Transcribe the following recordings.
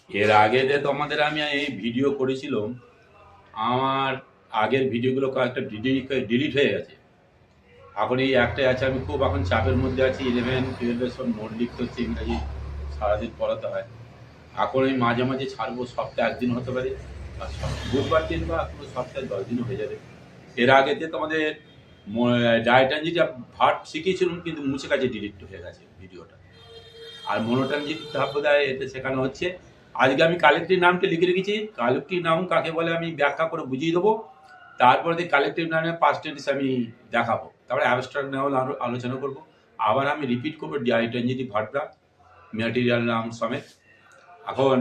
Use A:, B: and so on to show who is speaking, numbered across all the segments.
A: এর আগে যে তোমাদের আমি এই ভিডিও করেছিলাম, আমার আগের ভিডিওগুলো কয়েকটা ডিলিট হয়ে গেছে। এখন এই একটাই আছে। আমি খুব এখন চাপের মধ্যে আছি। 11-12 সব নোট লিখতে হচ্ছে, ইংরাজি সারাদিন পড়াতে হয়। এখন এই মাঝে মাঝে ছাড়বো, সপ্তাহে একদিন হতে পারে, আর বুধবার দিন বা কোনো সপ্তাহে 10 দিনও হয়ে যাবে। এর আগে যে তোমাদের ডায়টানজিটা ভাট শিখিয়েছিলাম, কিন্তু মুছে গেছে, ডিলিট হয়ে গেছে ভিডিওটা। আর মনোট্রানজিট বোধহয় এতে শেখানো হচ্ছে। আজকে আমি কালেক্টিভ নামটা লিখে রেখেছি। কালেক্টিভ নাম কাকে বলে আমি ব্যাখ্যা করে বুঝিয়ে দেবো। তারপরে দিয়ে কালেক্টিভ নামের পাস্ট টেন্স আমি দেখাবো। তারপরে অ্যাবস্ট্রাক্ট নাম আলোচনা করবো। আবার আমি রিপিট করবো ডাইট্রানজিটিভ ভার্বটা ম্যাটেরিয়াল নাম সমেত। এখন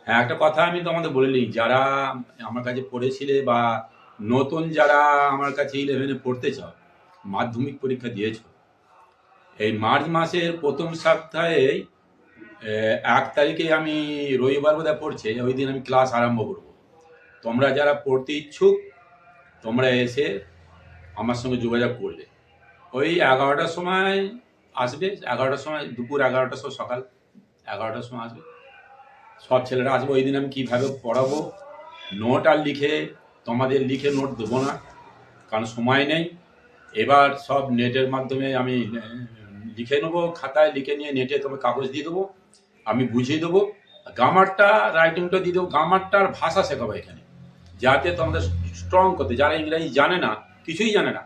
A: একটা কথা আমি তোমাদের বলে নিই, যারা আমার কাছে পড়েছিলে বা নতুন যারা আমার কাছে 11-এ পড়তে চাও, মাধ্যমিক পরীক্ষা দিয়েছো, এই মার্চ মাসের প্রথম সপ্তাহে 1 তারিখে আমি রবিবার বোধহয় পড়ছে, ওই দিন আমি ক্লাস আরম্ভ করব। তোমরা যারা পড়তে ইচ্ছুক, তোমরা এসে আমার সঙ্গে যোগাযোগ করলে ওই 11টার সময় আসবে। 11টার সময়, দুপুর 11টার সময়, সকাল 11টার সময় আসবে। সব ছেলেরা আসবে। ওই দিন আমি কীভাবে পড়াবো, নোট আর তোমাদের লিখে নোট দেবো না, কারণ সময় নেই। এবার সব নেটের মাধ্যমে আমি লিখে নেবো, খাতায় লিখে নিয়ে নেটে তোমার কাগজ দিয়ে দেবো, আমি বুঝিয়ে দেবো। গ্রামারটা, রাইটিংটা দিয়ে দেবো। গ্রামারটার ভাষা শেখাবো এখানে, যাতে তোমাদের স্ট্রং করতে, যারা ইংরাজি জানে না, কিছুই জানে না,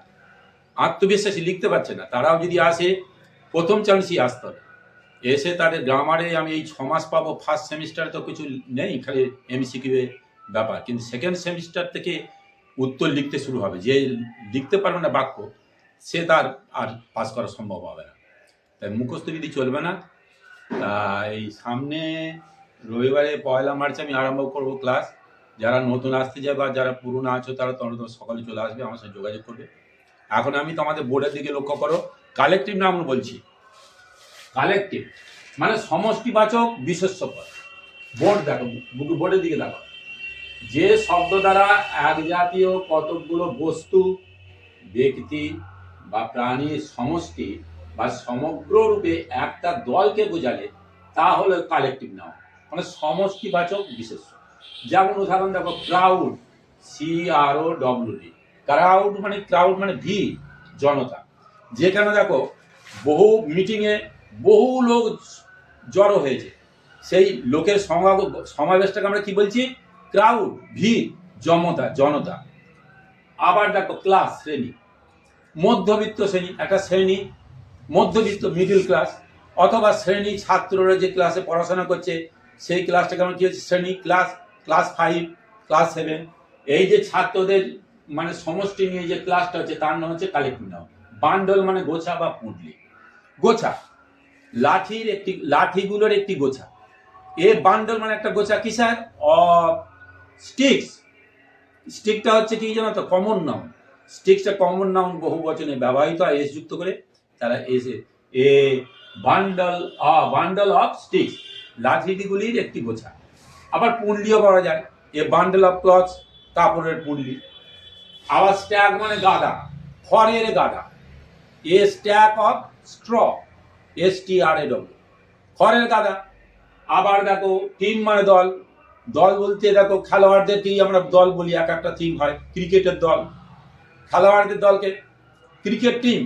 A: আত্মবিশ্বাসী লিখতে পারছে না, তারাও যদি আসে, প্রথম চান্সই আসতে হবে। এসে তাদের গ্রামারে আমি এই 6 মাস পাবো। ফার্স্ট সেমিস্টারে তো কিছু নেই, খালি এমসিকিউ ব্যাপার, কিন্তু সেকেন্ড সেমিস্টার থেকে উত্তর লিখতে শুরু হবে। যে লিখতে পারবে না বাক্য, সে তার আর পাস করা সম্ভব হবে না। তাই মুখস্থ যদি চলবে না। এই সামনে রবিবারে 1 মার্চ আমি আরম্ভ করব ক্লাস। যারা নতুন আসতে যায় বা যারা পুরনো আছো, তারা তোমরা সকালে চলে আসবে, আমার সাথে যোগাযোগ করবে। এখন আমি তোমাদের বোর্ডের দিকে লক্ষ্য করো, কালেকটিভ নাম বলছি। কালেকটিভ মানে সমষ্টিবাচক বিশেষ্যপদ। বোর্ড দেখো, বোর্ডের দিকে দেখো। যে শব্দ দ্বারা এক জাতীয় কতকগুলো বস্তু, ব্যক্তি বা প্রাণীর সমষ্টি বা সমগ্র রূপে একটা দলকে বোঝালে তা হলো কালেকটিভ নাউন, মানে সমষ্টিবাচক বিশেষ্য। যেমন উদাহরণ দেখো, ক্রাউড, CROWD। ক্রাউড মানে ভিড়, জনতা। যেখানে দেখো বহু মিটিংয়ে বহু লোক জড়ো হয়েছে, সেই লোকের সমাবেশটাকে আমরা কি বলছি? ক্রাউড, ভিড়, জনতা। আবার দেখো ক্লাস, শ্রেণী, মধ্যবিত্ত শ্রেণী, একটা শ্রেণী মধ্যবিত্ত, মিডল ক্লাস। অথবা শ্রেণী, ছাত্ররা যে ক্লাসে পড়াশোনা করছে, সেই ক্লাসটাকে আমরা কি হচ্ছে? শ্রেণী, ক্লাস 5, ক্লাস 7। এই যে ছাত্রদের মানে সমষ্টি নিয়ে যে ক্লাসটা হচ্ছে, তার নাম হচ্ছে কালেক্টিভ নাউন। বান্ডল মানে গোছা বা পুঁটলি। গোছা, লাঠিগুলোর একটি গোছা। এ বান্ডল মানে একটা গোছা। কিসের? স্টিক্স। স্টিকটা হচ্ছে কি জানো তো? Common noun. স্টিক্সটা কমন নাউন, বহু বচনে ব্যবহৃত হয় এস যুক্ত করে। তারা এ বান্ডল অফ স্টিক্স, লাঠিগুলির একটি গোছা। আবার পুঁটলিও পাওয়া যায়, এ বান্ডল অফ ক্লথস, কাপড়ের পুঁটলি। আবার স্ট্যাক মানে গাদা, খড়ের গাদা। এ স্ট্যাক অফ স্ট্র, STRAW, খড়ের গাদা। আবার দেখো টিম মানে দল। দল বলতে দেখো খেলোয়াড়দেরকেই আমরা দল বলি, এক একটা টিম হয়। ক্রিকেটের দল, খেলোয়াড়দের দলকে ক্রিকেট টিম,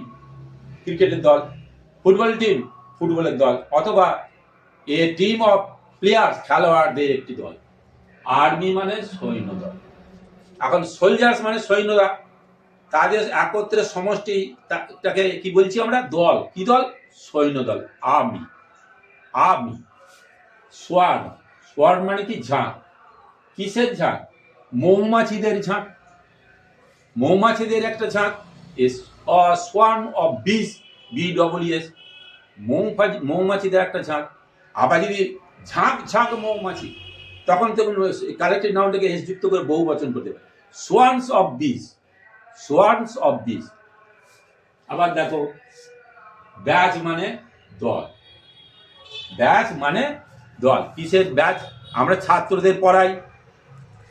A: ক্রিকেটের দল। ফুটবল টিম, ফুটবলের দল। অথবা এ টিম অফ প্লেয়ার্স, খেলোয়াড়দের একটি দল। আর্মি মানে সৈন্য দল। এখন সোলজার্স মানে সৈন্যরা, তাদের একত্রে সমষ্টিটাকে কি বলছি আমরা? দল। কি দল? সৈন্য দল, আর্মি। সোয়ার্ড মানে কি? ঝাঁক। কিসের ঝাঁক? মৌমাছিদের ঝাঁক। মৌমাছিদের একটা ঝাঁক, সোয়ার্ম অফ বিস, BEES। মৌমাছিদের একটা ঝাঁক। আবার যদি ঝাঁক মৌমাছি, তখন তখন কালেক্টিভ নাউনটাকে এস যুক্ত করে বহু বচন করতে পারে, সোয়ার্মস অফ বিস। আবার দেখো ব্যাচ মানে দল। ব্যাচ মানে দল। কিসের ব্যাচ? আমরা ছাত্রদের পড়াই,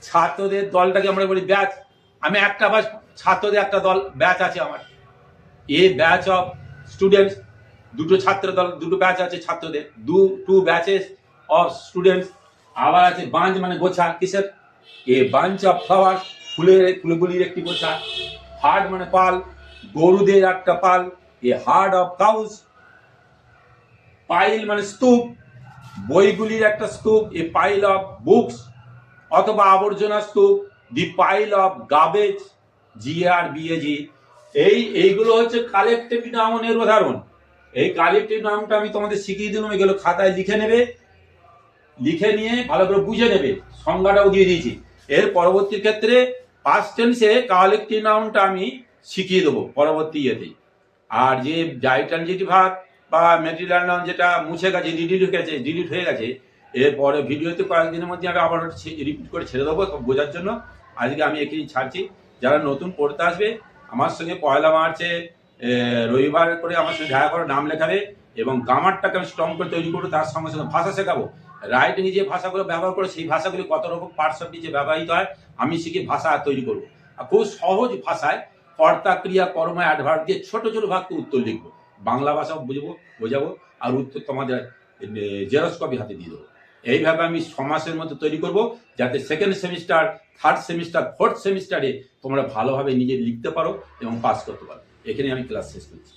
A: ছাত্রদের দলটাকে আমরা বলি ব্যাচ। আমি একটা ছাত্রদের একটা দল, ব্যাচ আছে আমার। এ ব্যাচ অফ স্টুডেন্টস, দুটো ছাত্র দল, দুটো ব্যাচ আছে ছাত্রদের, টু ব্যাচেস অফ স্টুডেন্টস। আবার আছে বাঞ্চ মানে গোছা, কিসের? এ বাঞ্চ অফ ফ্লাওয়ার, ফুলগুলির একটি গোছা। হার্ড মানে পাল, গরুদের একটা পাল, এ হার্ড অফ কাউজ। পাইল মানে স্তূপ, বইগুলির একটা স্তূপ, এ পাইল অফ বুকস। অথবা আবর্জনা স্তূপ, দি পাইল অফ গাবেজ, GARBAG। এইগুলো হচ্ছে কালেকটিভ নাউনের উদাহরণ। এই কালেকটিভ নাউনটা আমি তোমাদের শিখিয়ে দিলাম, এগুলো খাতায় লিখে নেবে, লিখে নিয়ে ভালো করে বুঝে নেবে। সংজ্ঞাটাও দিয়ে দিয়েছি। এর পরবর্তী ক্ষেত্রে পাস্ট টেন্সে কালেকটিভ নাউনটা আমি শিখিয়ে দেবো পরবর্তী ইয়েতেই। আর যে ট্রানজিটিভ ভার্ব বা ম্যাটেরিয়াল নাউন যেটা মুছে গেছে, ডিলিট হয়ে গেছে, এরপরে ভিডিওতে কয়েকদিনের মধ্যে আমি আবার রিপিট করে ছেড়ে দেবো বোঝার জন্য। আজকে আমি এখানেই ছাড়ছি। যারা নতুন পড়তে আসবে আমার সঙ্গে 1 মার্চে রবিবার করে আমার সঙ্গে দেখা করে নাম লেখাবে, এবং গ্রামারটাকে আমি স্ট্রং করে তৈরি করবো। তার সঙ্গে সঙ্গে ভাষা শেখাবো, রাইটিং যে ভাষাগুলো ব্যবহার করে সেই ভাষাগুলি কত রকম পার্টস অফ যে ব্যবহৃত হয় আমি শিখে ভাষা তৈরি করবো। আর খুব সহজ ভাষায় কর্তা ক্রিয়া কর্ম অ্যাডভার্ব দিয়ে ছোট ছোট ভাগকে উত্তর লিখবো, বাংলা ভাষাও বোঝাবো, আর উত্তর তোমাদের জেরক্স কপি হাতে দিয়ে দেবো। এইভাবে আমি 6 মাসের মধ্যে তৈরি করব, যাতে second semester, third semester, fourth সেমিস্টারে তোমরা ভালোভাবে নিজে লিখতে পারো এবং পাস করতে পারো। এখানে আমি ক্লাস শেষ করছি।